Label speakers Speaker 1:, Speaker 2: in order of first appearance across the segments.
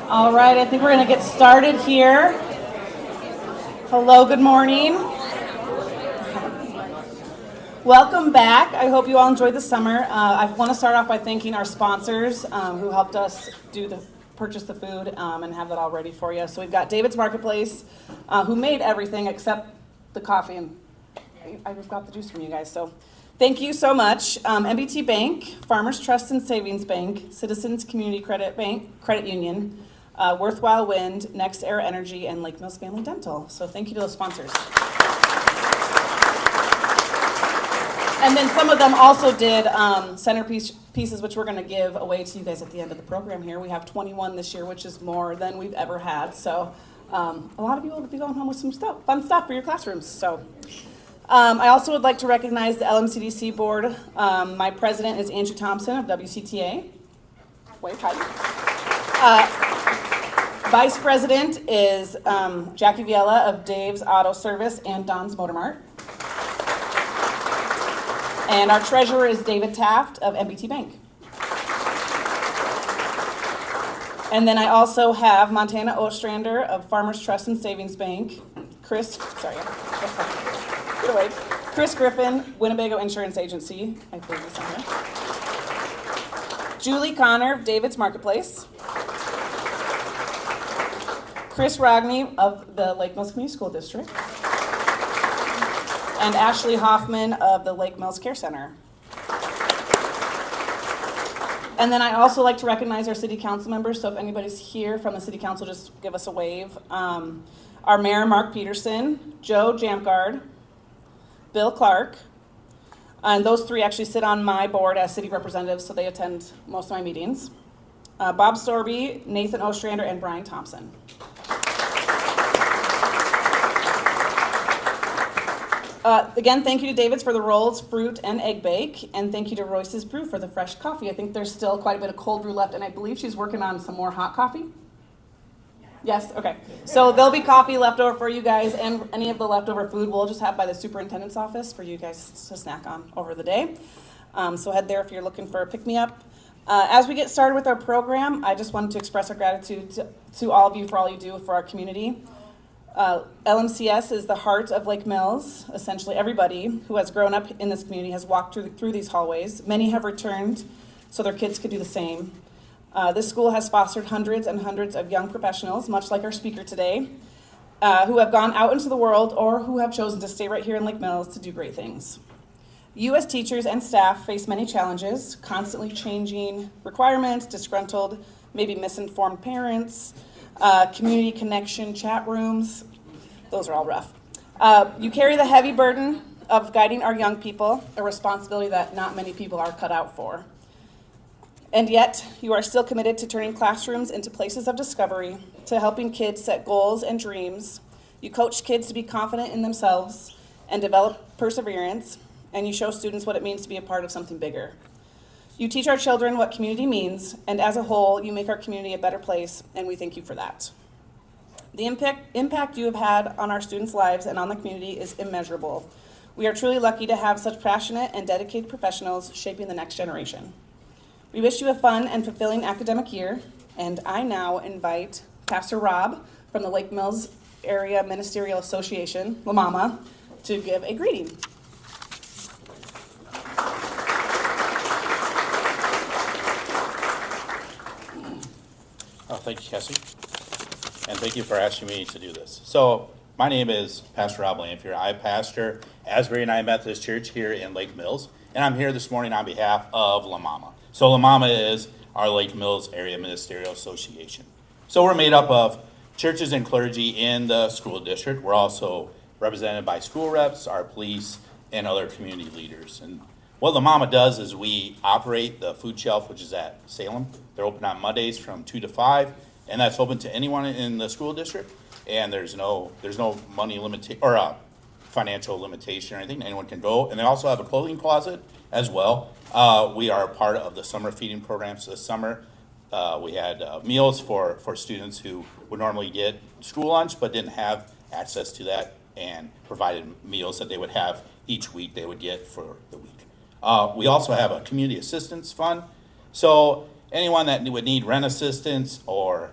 Speaker 1: All right, I think we're going to get started here. Hello, good morning. Welcome back. I hope you all enjoyed the summer. I want to start off by thanking our sponsors who helped us purchase the food and have that all ready for you. So we've got David's Marketplace, who made everything except the coffee, and I just got the juice from you guys. So thank you so much. MBT Bank, Farmers Trust and Savings Bank, Citizens Community Credit Bank, Credit Union, Worthwhile Wind, Next Era Energy, and Lake Mills Family Dental. So thank you to those sponsors. And then some of them also did centerpiece pieces, which we're going to give away to you guys at the end of the program here. We have 21 this year, which is more than we've ever had. So a lot of you will be going home with some fun stuff for your classrooms. So I also would like to recognize the LMCDC board. My president is Angie Thompson of WCTA. Wave hi. Vice president is Jackie Viella of Dave's Auto Service and Don's Motor Mart. And our treasurer is David Taft of MBT Bank. And then I also have Montana Ostrander of Farmers Trust and Savings Bank, Chris Griffin, Winnebago Insurance Agency, I believe this on here. Julie Connor of David's Marketplace. Chris Rogney of the Lake Mills Community School District. And Ashley Hoffman of the Lake Mills Care Center. And then I also like to recognize our city council members, so if anybody's here from the city council, just give us a wave. Our mayor, Mark Peterson, Joe Jamgard, Bill Clark, and those three actually sit on my board as city representatives, so they attend most of my meetings. Bob Storby, Nathan Ostrander, and Brian Thompson. Again, thank you to David's for the rolls, fruit, and egg bake, and thank you to Royce's Brew for the fresh coffee. I think there's still quite a bit of cold brew left, and I believe she's working on some more hot coffee. Yes, okay. So there'll be coffee left over for you guys, and any of the leftover food we'll just have by the superintendent's office for you guys to snack on over the day. So head there if you're looking for a pick-me-up. As we get started with our program, I just wanted to express our gratitude to all of you for all you do for our community. LMCS is the heart of Lake Mills. Essentially everybody who has grown up in this community has walked through these hallways. Many have returned so their kids could do the same. This school has fostered hundreds and hundreds of young professionals, much like our speaker today, who have gone out into the world or who have chosen to stay right here in Lake Mills to do great things. You as teachers and staff face many challenges, constantly changing requirements, disgruntled, maybe misinformed parents, community connection chat rooms. Those are all rough. You carry the heavy burden of guiding our young people, a responsibility that not many people are cut out for. And yet, you are still committed to turning classrooms into places of discovery, to helping kids set goals and dreams. You coach kids to be confident in themselves and develop perseverance, and you show students what it means to be a part of something bigger. You teach our children what community means, and as a whole, you make our community a better place, and we thank you for that. The impact you have had on our students' lives and on the community is immeasurable. We are truly lucky to have such passionate and dedicated professionals shaping the next generation. We wish you a fun and fulfilling academic year, and I now invite Pastor Rob from the Lake Mills Area Ministerial Association, La Mama, to give a greeting.
Speaker 2: Thank you, Cassie, and thank you for asking me to do this. So my name is Pastor Rob Lamphere. I pastor Asbury United Methodist Church here in Lake Mills, and I'm here this morning on behalf of La Mama. So La Mama is our Lake Mills Area Ministerial Association. So we're made up of churches and clergy in the school district. We're also represented by school reps, our police, and other community leaders. And what La Mama does is we operate the food shelf, which is at Salem. They're open on Mondays from 2 to 5, and that's open to anyone in the school district. And there's no money limitation or financial limitation or anything. Anyone can go. And they also have a clothing closet as well. We are a part of the summer feeding programs this summer. We had meals for students who would normally get school lunch but didn't have access to that, and provided meals that they would have each week they would get for the week. We also have a community assistance fund. So anyone that would need rent assistance or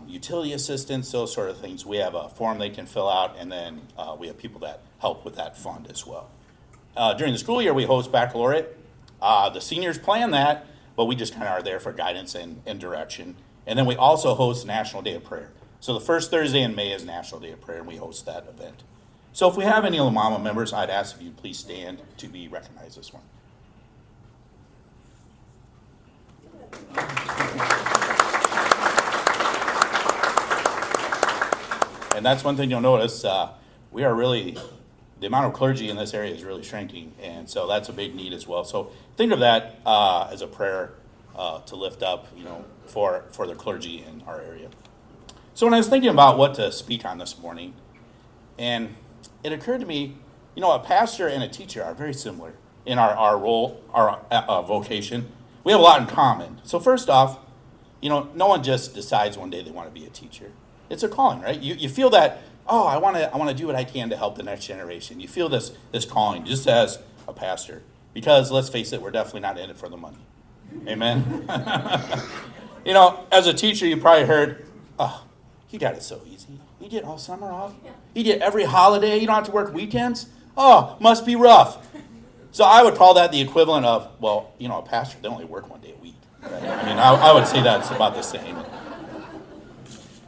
Speaker 2: utility assistance, those sort of things. We have a form they can fill out, and then we have people that help with that fund as well. During the school year, we host baccalaureate. The seniors plan that, but we just kind of are there for guidance and direction. And then we also host National Day of Prayer. So the first Thursday in May is National Day of Prayer, and we host that event. So if we have any Lamama members, I'd ask if you please stand to be recognized this one. And that's one thing you'll notice, we are really, the amount of clergy in this area is really shrinking, and so that's a big need as well. So think of that as a prayer to lift up, for the clergy in our area. So when I was thinking about what to speak on this morning, and it occurred to me, a pastor and a teacher are very similar in our role, our vocation. We have a lot in common. So first off, no one just decides one day they want to be a teacher. It's a calling, right? You feel that, I want to do what I can to help the next generation. You feel this calling just as a pastor, because let's face it, we're definitely not in it for the money. Amen. As a teacher, you probably heard, you got it so easy. You get all summer off. You get every holiday. You don't have to work weekends. Oh, must be rough. So I would call that the equivalent of, a pastor, they only work one day a week. Right? I would say that's about the same.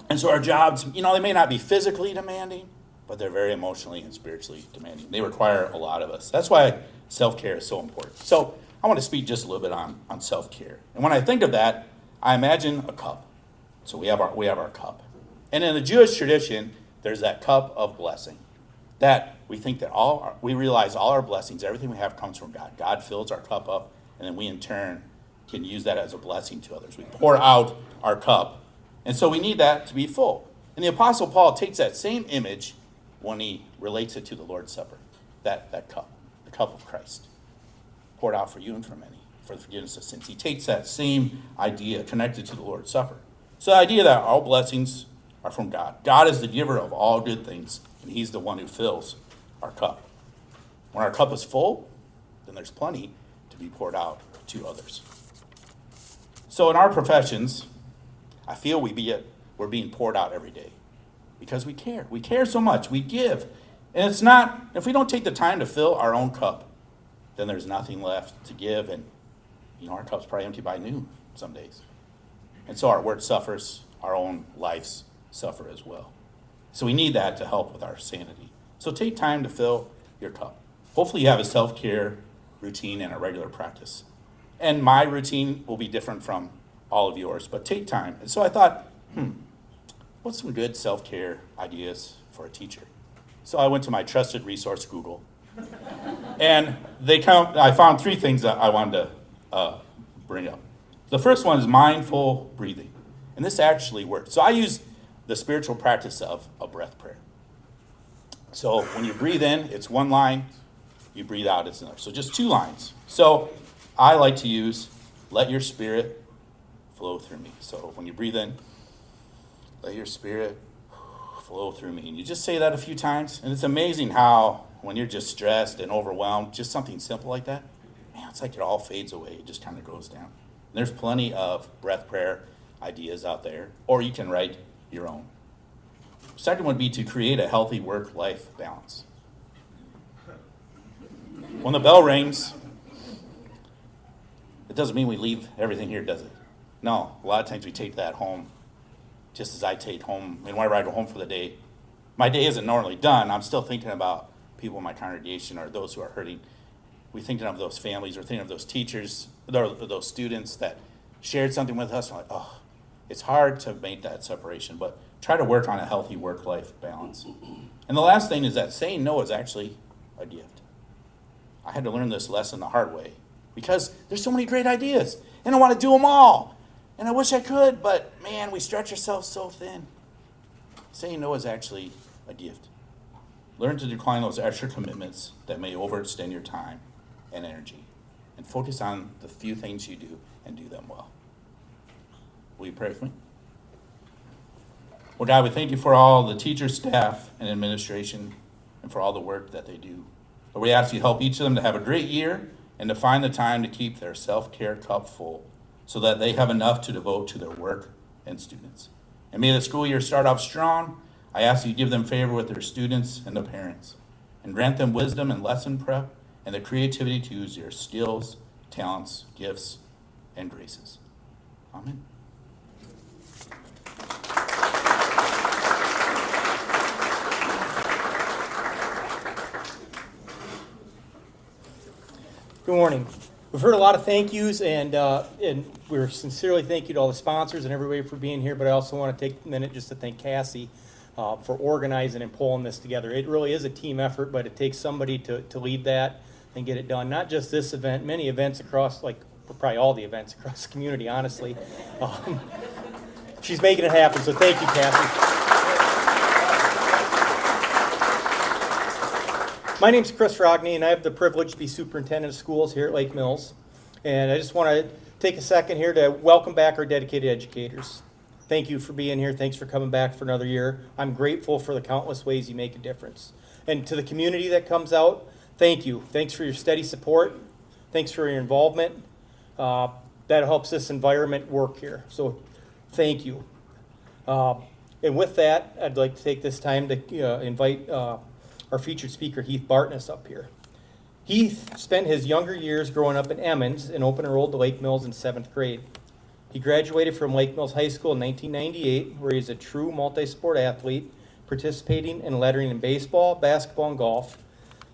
Speaker 2: And so our jobs, they may not be physically demanding, but they're very emotionally and spiritually demanding. They require a lot of us. That's why self-care is so important. So I want to speak just a little bit on self-care. And when I think of that, I imagine a cup. So we have our cup. And in the Jewish tradition, there's that cup of blessing. That we think that we realize all our blessings, everything we have comes from God. God fills our cup up, and then we in turn can use that as a blessing to others. We pour out our cup. And so we need that to be full. And the Apostle Paul takes that same image when he relates it to the Lord's Supper. That cup, the cup of Christ, poured out for you and for many, for the forgiveness of sins. He takes that same idea connected to the Lord's Supper. So the idea that all blessings are from God. God is the giver of all good things, and he's the one who fills our cup. When our cup is full, then there's plenty to be poured out to others. So in our professions, I feel we're being poured out every day because we care. We care so much. We give. And it's not, if we don't take the time to fill our own cup, then there's nothing left to give. And, our cup's probably empty by noon some days. And so our word suffers, our own lives suffer as well. So we need that to help with our sanity. So take time to fill your cup. Hopefully you have a self-care routine and a regular practice. And my routine will be different from all of yours, but take time. And so I thought, what's some good self-care ideas for a teacher? So I went to my trusted resource, Google, and I found three things that I wanted to bring up. The first one is mindful breathing, and this actually works. So I use the spiritual practice of a breath prayer. So when you breathe in, it's one line. You breathe out, it's another. So just two lines. So I like to use, let your spirit flow through me. So when you breathe in, let your spirit flow through me. And you just say that a few times. And it's amazing how when you're just stressed and overwhelmed, just something simple like that, man, it's like it all fades away. It just kind of goes down. And there's plenty of breath prayer ideas out there, or you can write your own. Second would be to create a healthy work-life balance. When the bell rings, it doesn't mean we leave everything here, does it? No, a lot of times we take that home, just as I take home, whenever I go home for the day, my day isn't normally done. I'm still thinking about people in my congregation or those who are hurting. We're thinking of those families, we're thinking of those teachers, those students that shared something with us. We're like, it's hard to make that separation, but try to work on a healthy work-life balance. And the last thing is that saying no is actually a gift. I had to learn this lesson the hard way because there's so many great ideas and I want to do them all. And I wish I could, but man, we stretch ourselves so thin. Saying no is actually a gift. Learn to decline those extra commitments that may overextend your time and energy. And focus on the few things you do and do them well. Will you pray with me? Well, God, we thank you for all the teachers, staff, and administration, and for all the work that they do. Lord, we ask you to help each of them to have a great year and to find the time to keep their self-care cup full so that they have enough to devote to their work and students. And may the school year start off strong. I ask you to give them favor with their students and the parents, and grant them wisdom and lesson prep and the creativity to use their skills, talents, gifts, and graces. Amen.
Speaker 3: Good morning. We've heard a lot of thank yous, and we're sincerely thank you to all the sponsors and everybody for being here, but I also want to take a minute just to thank Cassie for organizing and pulling this together. It really is a team effort, but it takes somebody to lead that and get it done. Not just this event, many events across, like probably all the events across the community, honestly. She's making it happen, so thank you, Cassie. My name's Chris Rogney, and I have the privilege to be superintendent of schools here at Lake Mills. And I just want to take a second here to welcome back our dedicated educators. Thank you for being here. Thanks for coming back for another year. I'm grateful for the countless ways you make a difference. And to the community that comes out, thank you. Thanks for your steady support. Thanks for your involvement. That helps this environment work here. So thank you. And with that, I'd like to take this time to invite our featured speaker, Heath Bartness, up here. Heath spent his younger years growing up in Emmons and open enrolled to Lake Mills in 7th grade. He graduated from Lake Mills High School in 1998, where he's a true multi-sport athlete, participating in lettering in baseball, basketball, and golf.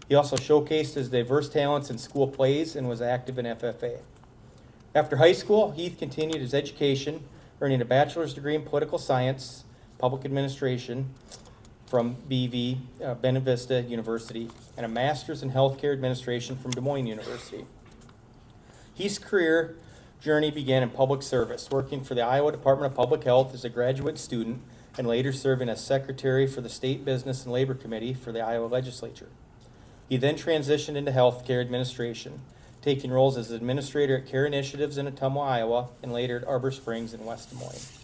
Speaker 3: He also showcased his diverse talents in school plays and was active in FFA. After high school, Heath continued his education, earning a bachelor's degree in political science, public administration, from BV, Bena Vista University, and a master's in healthcare administration from Des Moines University. Heath's career journey began in public service, working for the Iowa Department of Public Health as a graduate student and later serving as secretary for the State Business and Labor Committee for the Iowa Legislature. He then transitioned into healthcare administration, taking roles as administrator at Care Initiatives in Ottumwa, Iowa, and later at Arbor Springs in West Des Moines.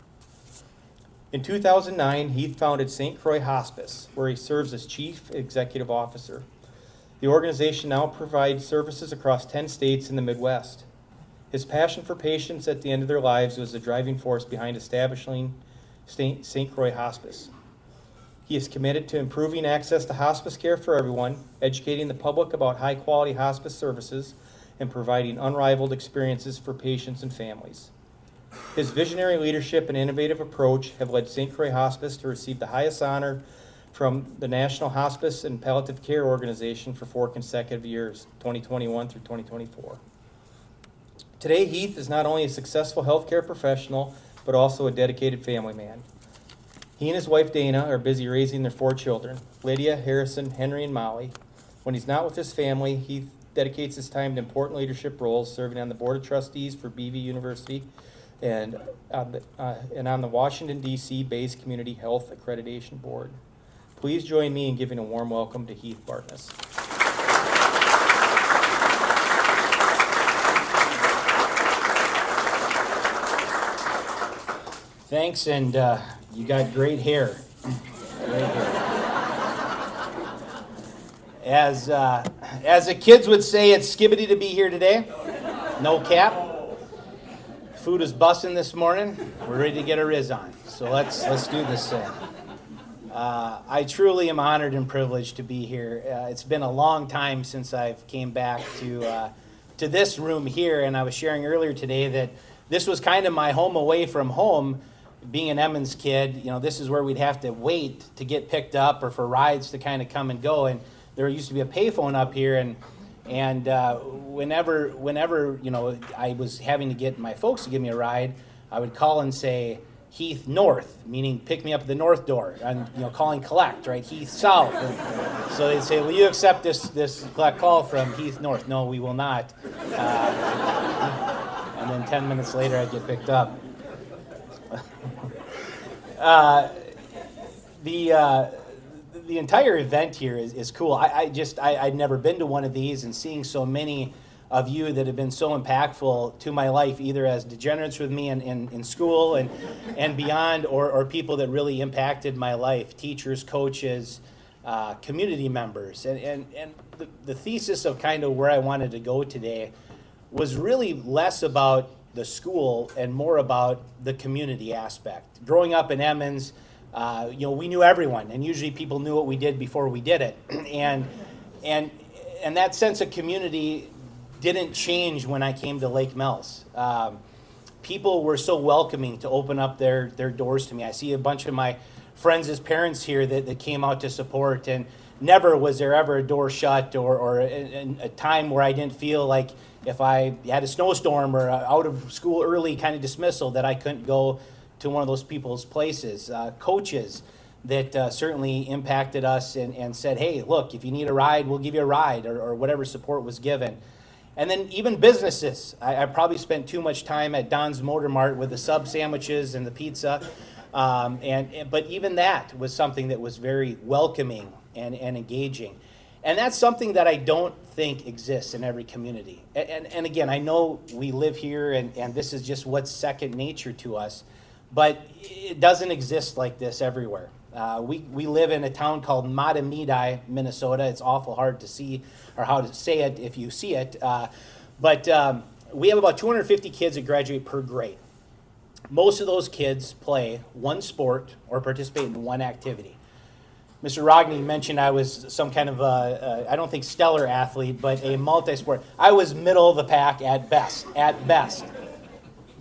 Speaker 3: In 2009, Heath founded St. Croix Hospice, where he serves as Chief Executive Officer. The organization now provides services across 10 states in the Midwest. His passion for patients at the end of their lives was the driving force behind establishing St. Croix Hospice. He is committed to improving access to hospice care for everyone, educating the public about high-quality hospice services, and providing unrivaled experiences for patients and families. His visionary leadership and innovative approach have led St. Croix Hospice to receive the highest honor from the National Hospice and Palliative Care Organization for 4 consecutive years, 2021 through 2024. Today, Heath is not only a successful healthcare professional, but also a dedicated family man. He and his wife Dana are busy raising their 4 children, Lydia, Harrison, Henry, and Molly. When he's not with his family, Heath dedicates his time to important leadership roles, serving on the Board of Trustees for BV University, and on the Washington, D.C. based Community Health Accreditation Board. Please join me in giving a warm welcome to Heath Bartness.
Speaker 4: Thanks, and you got great hair. Great hair. As the kids would say, it's skibbity to be here today. No cap. Food is busting this morning. We're ready to get a riz on. So let's do this thing. I truly am honored and privileged to be here. It's been a long time since I've came back to this room here, and I was sharing earlier today that this was kind of my home away from home. Being an Emmons kid, you know, this is where we'd have to wait to get picked up or for rides to kind of come and go. And there used to be a payphone up here, and whenever you know I was having to get my folks to give me a ride, I would call and say Heath North, meaning pick me up at the north door, and calling collect, right? Heath South. And so they'd say, will you accept this collect call from Heath North? No, we will not. And then 10 minutes later, I'd get picked up. The entire event here is cool. I'd never been to one of these, and seeing so many of you that have been so impactful to my life, either as degenerates with me in school and beyond, or people that really impacted my life, teachers, coaches, community members. And the thesis of kind of where I wanted to go today was really less about the school and more about the community aspect. Growing up in Emmons, we knew everyone, and usually people knew what we did before we did it. And that sense of community didn't change when I came to Lake Mills. People were so welcoming to open up their doors to me. I see a bunch of my friends as parents here that came out to support, and never was there ever a door shut or a time where I didn't feel like if I had a snowstorm or out of school early kind of dismissal that I couldn't go to one of those people's places. Coaches that certainly impacted us and said, hey, look, if you need a ride, we'll give you a ride, or whatever support was given. And then even businesses. I probably spent too much time at Don's Motor Mart with the sub sandwiches and the pizza. But even that was something that was very welcoming and engaging. And that's something that I don't think exists in every community. And again, I know we live here and this is just what's second nature to us, but it doesn't exist like this everywhere. We live in a town called Matamidi, Minnesota. It's awful hard to see or how to say it if you see it. But we have about 250 kids that graduate per grade. Most of those kids play one sport or participate in one activity. Mr. Rogney mentioned I was some kind of I don't think stellar athlete, but a multi-sport. I was middle of the pack at best.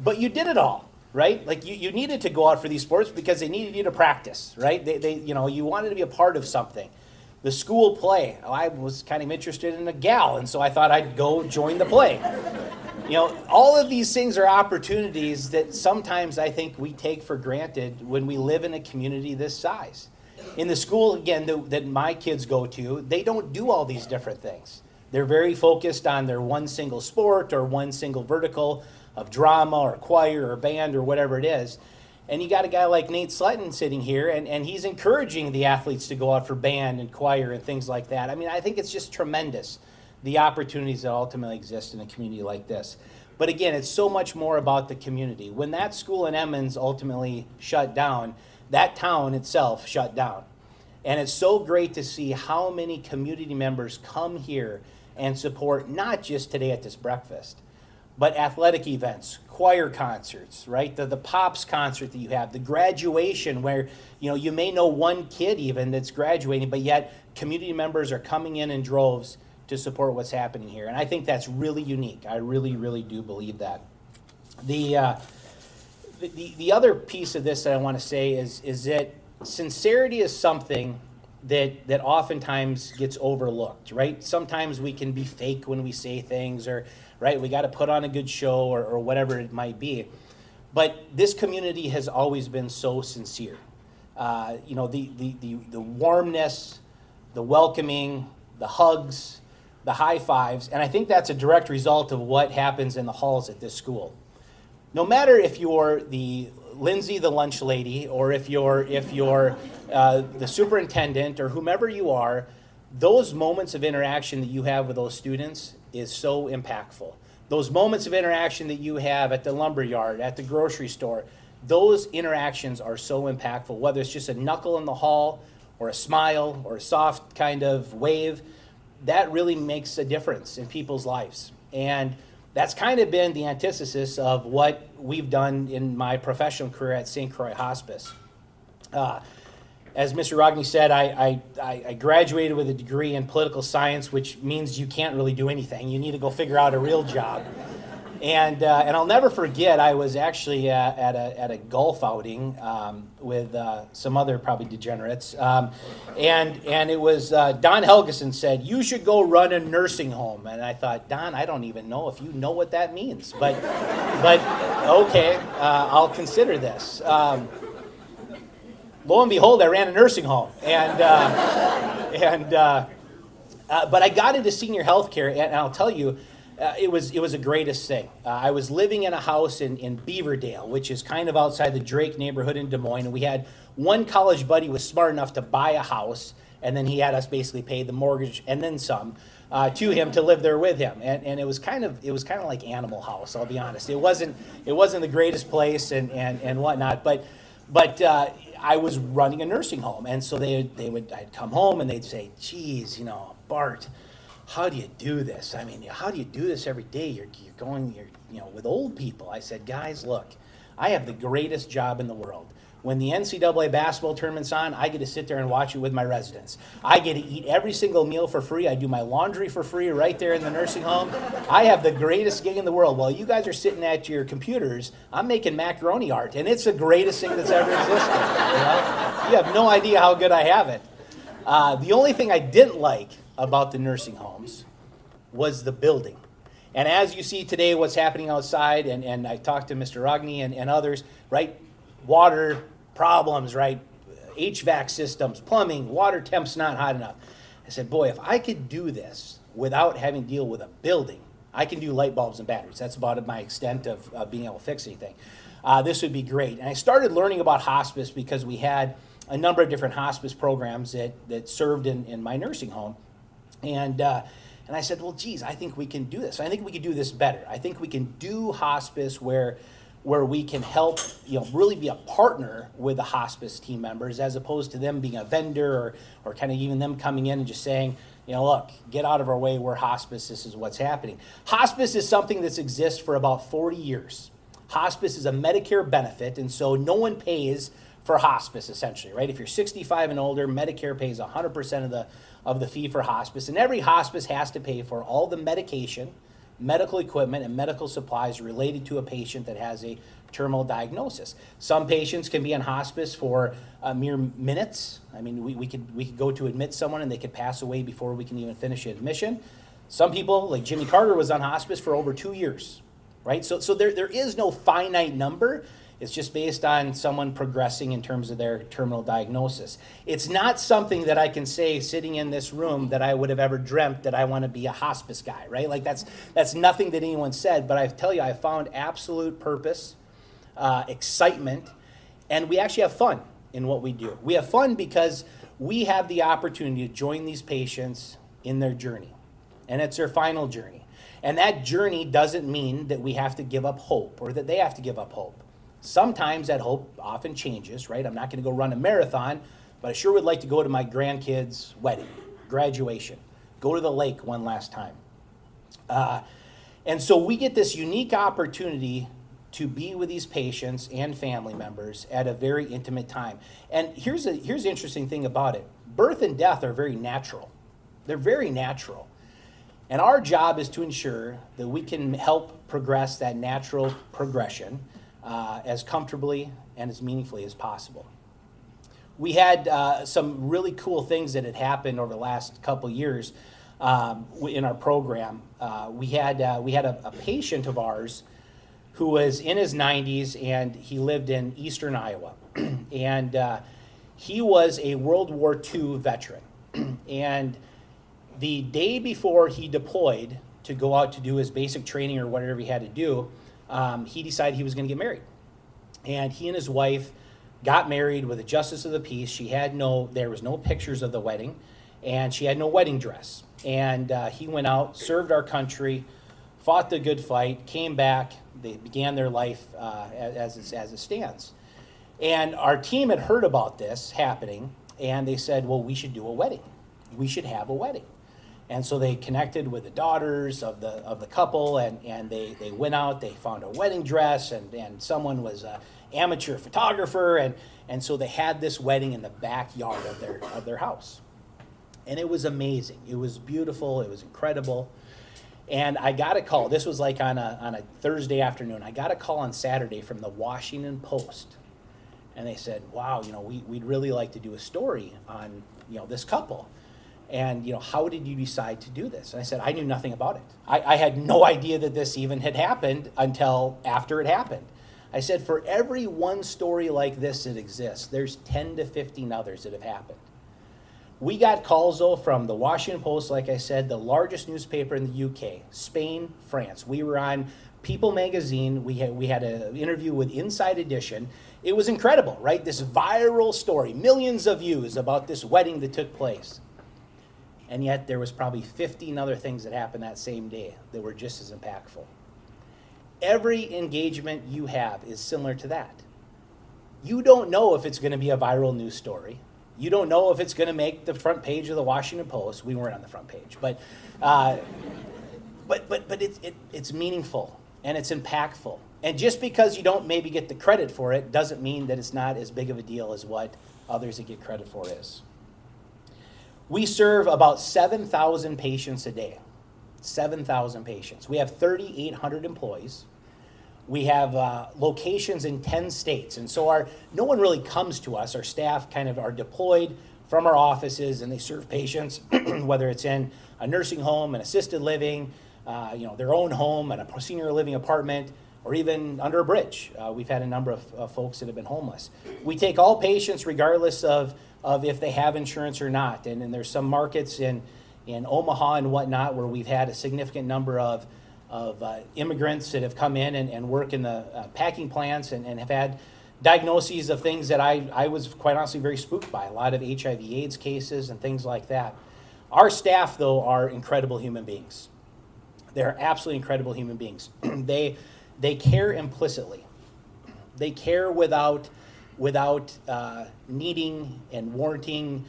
Speaker 4: But you did it all, right? Like you needed to go out for these sports because they needed you to practice, right? You wanted to be a part of something. The school play, I was kind of interested in a gal, and so I thought I'd go join the play. All of these things are opportunities that sometimes I think we take for granted when we live in a community this size. In the school, again, that my kids go to, they don't do all these different things. They're very focused on their one single sport or one single vertical of drama or choir or band or whatever it is. And you got a guy like Nate Sletton sitting here, and he's encouraging the athletes to go out for band and choir and things like that. I mean, I think it's just tremendous, the opportunities that ultimately exist in a community like this. But again, it's so much more about the community. When that school in Emmons ultimately shut down, that town itself shut down. And it's so great to see how many community members come here and support not just today at this breakfast, but athletic events, choir concerts, right? The Pops concert that you have, the graduation where, you may know one kid even that's graduating, but yet community members are coming in droves to support what's happening here. And I think that's really unique. I really, really do believe that. The other piece of this that I want to say is that sincerity is something that oftentimes gets overlooked, right? Sometimes we can be fake when we say things, or right, we got to put on a good show or whatever it might be. But this community has always been so sincere. The warmness, the welcoming, the hugs, the high fives, and I think that's a direct result of what happens in the halls at this school. No matter if you're the Lindsay, the lunch lady, or if you're the superintendent or whomever you are, those moments of interaction that you have with those students is so impactful. Those moments of interaction that you have at the lumberyard, at the grocery store, those interactions are so impactful, whether it's just a knuckle in the hall or a smile or a soft kind of wave, that really makes a difference in people's lives. And that's kind of been the antithesis of what we've done in my professional career at St. Croix Hospice. As Mr. Rogney said, I graduated with a degree in political science, which means you can't really do anything. You need to go figure out a real job. And I'll never forget, I was actually at a golf outing with some other probably degenerates, and it was Don Helgeson said, "You should go run a nursing home." And I thought, Don, I don't even know if you know what that means, but okay, I'll consider this. Lo and behold, I ran a nursing home, but I got into senior health care, and I'll tell you, it was the greatest thing. I was living in a house in Beaverdale, which is kind of outside the Drake neighborhood in Des Moines, and we had one college buddy who was smart enough to buy a house, and then he had us basically pay the mortgage and then some to him to live there with him, and it was kind of like Animal House. I'll be honest, it wasn't the greatest place and whatnot, but I was running a nursing home, and so I'd come home and they'd say, "Geez, Bart, how do you do this? I mean, how do you do this every day? You're with old people. I said, guys, look, I have the greatest job in the world. When the NCAA basketball tournament's on, I get to sit there and watch it with my residents. I get to eat every single meal for free. I do my laundry for free right there in the nursing home. I have the greatest gig in the world. While you guys are sitting at your computers, I'm making macaroni art, and it's the greatest thing that's ever existed. You have no idea how good I have it. The only thing I didn't like about the nursing homes was the building. And as you see today, what's happening outside, and I talked to Mr. Rogny and others, right? Water problems, right? HVAC systems, plumbing, water temp's not hot enough. I said, boy, if I could do this without having to deal with a building, I can do light bulbs and batteries. That's about my extent of being able to fix anything. This would be great. And I started learning about hospice because we had a number of different hospice programs that served in my nursing home. And I said, well, geez, I think we can do this. I think we can do this better. I think we can do hospice where we can help, really be a partner with the hospice team members as opposed to them being a vendor or kind of even them coming in and just saying, look, get out of our way, we're hospice, this is what's happening. Hospice is something that's exists for about 40 years. Hospice is a Medicare benefit, and so no one pays for hospice essentially, right? If you're 65 and older, Medicare pays 100% of the fee for hospice, and every hospice has to pay for all the medication, medical equipment, and medical supplies related to a patient that has a terminal diagnosis. Some patients can be in hospice for mere minutes. I mean, we could go to admit someone and they could pass away before we can even finish admission. Some people, like Jimmy Carter, was on hospice for over 2 years, right? So there is no finite number. It's just based on someone progressing in terms of their terminal diagnosis. It's not something that I can say sitting in this room that I would have ever dreamt that I want to be a hospice guy, right? Like that's nothing that anyone said, but I tell you, I found absolute purpose, excitement, and we actually have fun in what we do. We have fun because we have the opportunity to join these patients in their journey, and it's their final journey. And that journey doesn't mean that we have to give up hope or that they have to give up hope. Sometimes that hope often changes, right? I'm not going to go run a marathon, but I sure would like to go to my grandkids' wedding, graduation, go to the lake one last time. And so we get this unique opportunity to be with these patients and family members at a very intimate time. And here's the interesting thing about it. Birth and death are very natural. They're very natural. And our job is to ensure that we can help progress that natural progression as comfortably and as meaningfully as possible. We had some really cool things that had happened over the last couple years in our program. We had a patient of ours who was in his 90s, and he lived in eastern Iowa. And he was a World War II veteran. And the day before he deployed to go out to do his basic training or whatever he had to do, he decided he was going to get married. And he and his wife got married with a justice of the peace. There was no pictures of the wedding, and she had no wedding dress. And he went out, served our country, fought the good fight, came back. They began their life as it stands. And our team had heard about this happening, and they said, well, we should do a wedding. We should have a wedding. And so they connected with the daughters of the couple, and they went out, they found a wedding dress, and someone was an amateur photographer, and so they had this wedding in the backyard of their house. And it was amazing. It was beautiful. It was incredible. And I got a call. This was like on a Thursday afternoon. I got a call on Saturday from the Washington Post. And they said, wow, we'd really like to do a story on, this couple. And, how did you decide to do this? And I said, I knew nothing about it. I had no idea that this even had happened until after it happened. I said, for every one story like this that exists, there's 10 to 15 others that have happened. We got calls, though, from the Washington Post, like I said, the largest newspaper in the UK, Spain, France. We were on People magazine. We had an interview with Inside Edition. It was incredible, right? This viral story, millions of views about this wedding that took place. And yet there was probably 15 other things that happened that same day that were just as impactful. Every engagement you have is similar to that. You don't know if it's going to be a viral news story. You don't know if it's going to make the front page of the Washington Post. We weren't on the front page, but it's meaningful and it's impactful. And just because you don't maybe get the credit for it doesn't mean that it's not as big of a deal as what others that get credit for is. We serve about 7,000 patients a day. 7,000 patients. We have 3,800 employees. We have locations in 10 states. And so no one really comes to us. Our staff kind of are deployed from our offices and they serve patients, whether it's in a nursing home, an assisted living, their own home, and a senior living apartment, or even under a bridge. We've had a number of folks that have been homeless. We take all patients regardless of if they have insurance or not. And there's some markets in Omaha and whatnot where we've had a significant number of immigrants that have come in and work in the packing plants and have had diagnoses of things that I was quite honestly very spooked by, a lot of HIV/AIDS cases and things like that. Our staff, though, are incredible human beings. They're absolutely incredible human beings. They care implicitly. They care without needing and warranting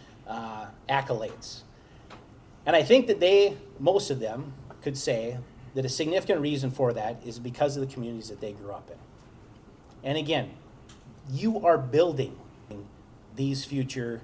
Speaker 4: accolades. And I think that most of them could say that a significant reason for that is because of the communities that they grew up in. And again, you are building these future